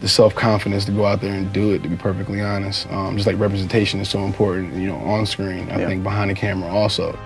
the self-confidence to go out there and do it, to be perfectly honest. Just like representation is so important, you know, on screen, I think behind the camera also.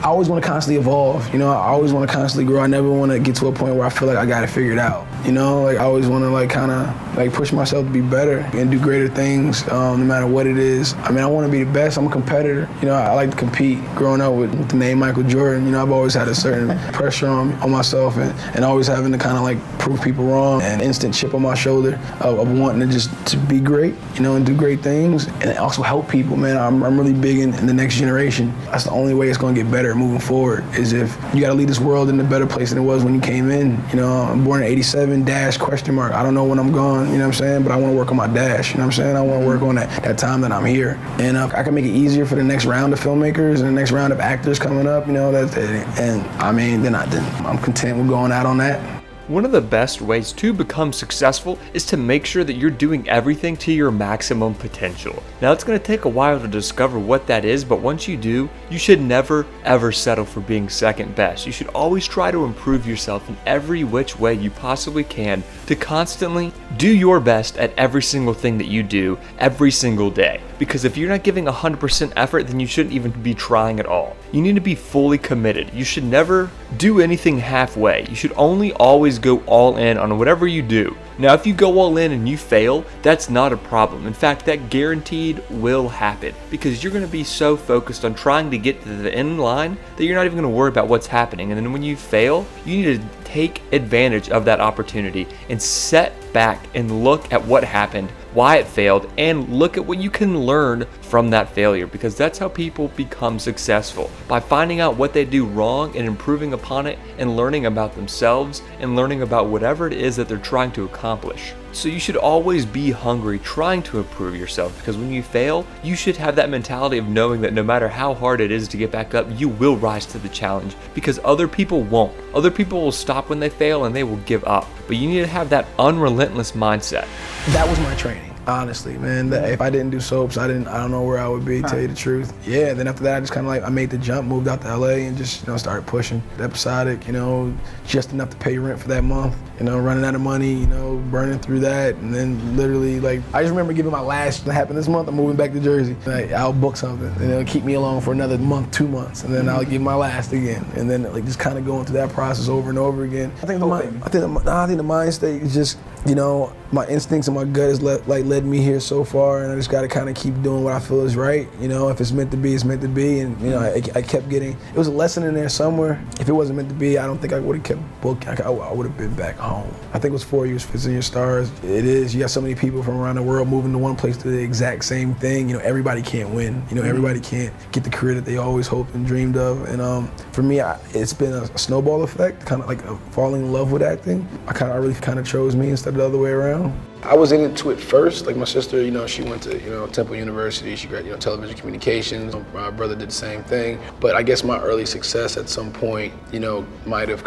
I always want to constantly evolve, you know, I always want to constantly grow. I never want to get to a point where I feel like I got it figured out, you know, like I always want to like kind of like push myself to be better and do greater things, no matter what it is. I mean, I want to be the best. I'm a competitor, you know, I like to compete. Growing up with the name Michael Jordan, you know, I've always had a certain pressure on myself and always having to kind of like prove people wrong, and instant chip on my shoulder of wanting to just to be great, you know, and do great things and also help people, man. I'm really big in the next generation. That's the only way it's going to get better moving forward, is if you got to lead this world in a better place than it was when you came in. You know, I'm born in '87, dash, question mark. I don't know when I'm gone, you know what I'm saying, but I want to work on my dash, you know what I'm saying? I want to work on that time that I'm here. And I can make it easier for the next round of filmmakers and the next round of actors coming up, you know, and I mean, then I'm content with going out on that. One of the best ways to become successful is to make sure that you're doing everything to your maximum potential. Now, it's going to take a while to discover what that is, but once you do, you should never ever settle for being second best. You should always try to improve yourself in every which way you possibly can to constantly do your best at every single thing that you do every single day. Because if you're not giving 100% effort, then you shouldn't even be trying at all. You need to be fully committed. You should never do anything halfway. You should only always go all in on whatever you do. Now, if you go all in and you fail, that's not a problem. In fact, that guaranteed will happen, because you're going to be so focused on trying to get to the end line that you're not even going to worry about what's happening. And then when you fail, you need to take advantage of that opportunity and set back and look at what happened, why it failed, and look at what you can learn from that failure, because that's how people become successful, by finding out what they do wrong and improving upon it and learning about themselves and learning about whatever it is that they're trying to accomplish. So you should always be hungry, trying to improve yourself, because when you fail, you should have that mentality of knowing that no matter how hard it is to get back up, you will rise to the challenge, because other people won't. Other people will stop when they fail and they will give up. But you need to have that unrelentless mindset. That was my training. Honestly, man, if I didn't do soaps, I don't know where I would be, to tell you the truth. Yeah, then after that, I just kind of like, I made the jump, moved out to LA and just, you know, started pushing. Episodic, you know, just enough to pay rent for that month, you know, running out of money, you know, burning through that. And then literally, like, I just remember giving my last, that happened this month, I'm moving back to Jersey. Like, I'll book something and it'll keep me along for another month, 2 months, and then I'll give my last again. And then like just kind of going through that process over and over again. I think the mind state is just, you know, my instincts and my gut has led me here so far, and I just got to kind of keep doing what I feel is right. You know, if it's meant to be, it's meant to be. And you know, I kept getting, it was a lesson in there somewhere. If it wasn't meant to be, I don't think I would have kept booking. I would have been back home. I think it was 4 years, Fits in Your Stars. It is. You got so many people from around the world moving to one place to do the exact same thing. You know, everybody can't win. You know, everybody can't get the career that they always hoped and dreamed of. And for me, it's been a snowball effect, kind of like falling in love with acting. I really kind of chose me instead of the other way around. I was into it first. Like my sister, you know, she went to, you know, Temple University. She graduated, you know, television communications. My brother did the same thing. But I guess my early success at some point, you know, might have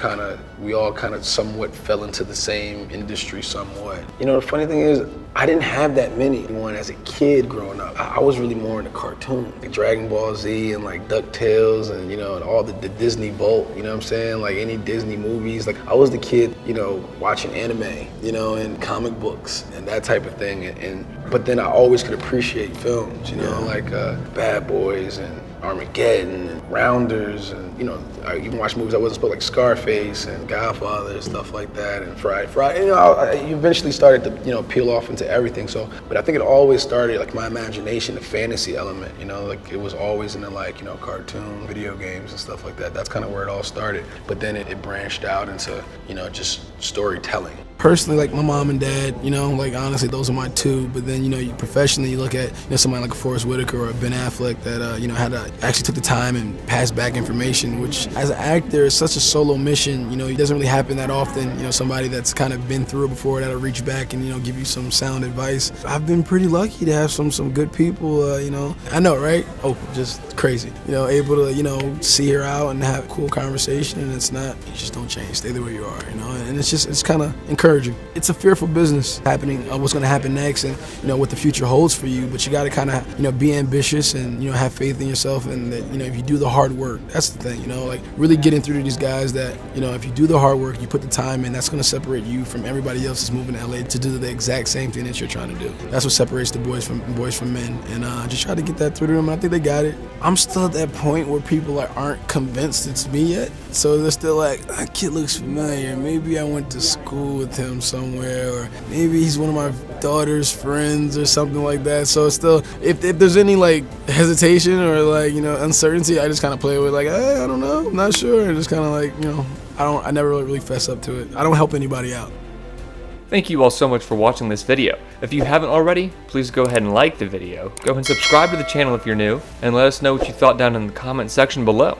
we all kind of somewhat fell into the same industry somewhat. You know, the funny thing is, I didn't have that many. One as a kid growing up, I was really more into cartoons, like Dragon Ball Z and like DuckTales and, you know, and all the Disney Bolt, you know what I'm saying? Like any Disney movies. Like I was the kid, you know, watching anime, you know, and comic books and that type of thing. But then I always could appreciate films, you know, like Bad Boys and Armageddon and Rounders, and you know, I even watched movies I wasn't supposed, like Scarface and Godfather and stuff like that, and Friday. You know, I eventually started to, you know, peel off into everything. So, but I think it always started like my imagination, the fantasy element. You know, like it was always into like, you know, cartoon, video games and stuff like that. That's kind of where it all started. But then it branched out into, you know, just storytelling. Personally, like my mom and dad, you know, like honestly, those are my two. But then, you know, professionally, you look at, you know, somebody like a Forrest Whitaker or a Ben Affleck that, you know, actually took the time and passed back information, which as an actor is such a solo mission. You know, it doesn't really happen that often. You know, somebody that's kind of been through it before that'll reach back and, you know, give you some sound advice. I've been pretty lucky to have some good people, you know. I know, right? Oh, just crazy. You know, able to, you know, see her out and have a cool conversation, and it's not, you just don't change, stay the way you are, you know, and it's kind of encouraging. It's a fearful business happening, what's going to happen next, and, you know, what the future holds for you, but you got to kind of, you know, be ambitious and, you know, have faith in yourself, and that, you know, if you do the hard work, that's the thing, you know, like really getting through to these guys that, you know, if you do the hard work, you put the time in, that's going to separate you from everybody else that's moving to LA to do the exact same thing that you're trying to do. That's what separates the boys from men, and just try to get that through to them. I think they got it. I'm still at that point where people aren't convinced it's me yet, so they're still like, that kid looks familiar, maybe I went to school with him somewhere, or maybe he's one of my daughter's friends or something like that. So it's still, if there's any like hesitation or like, you know, uncertainty, I just kind of play with like, hey, I don't know, I'm not sure, and just kind of like, you know, I never really fess up to it. I don't help anybody out. Thank you all so much for watching this video. If you haven't already, please go ahead and like the video. Go ahead and subscribe to the channel if you're new, and let us know what you thought down in the comment section below.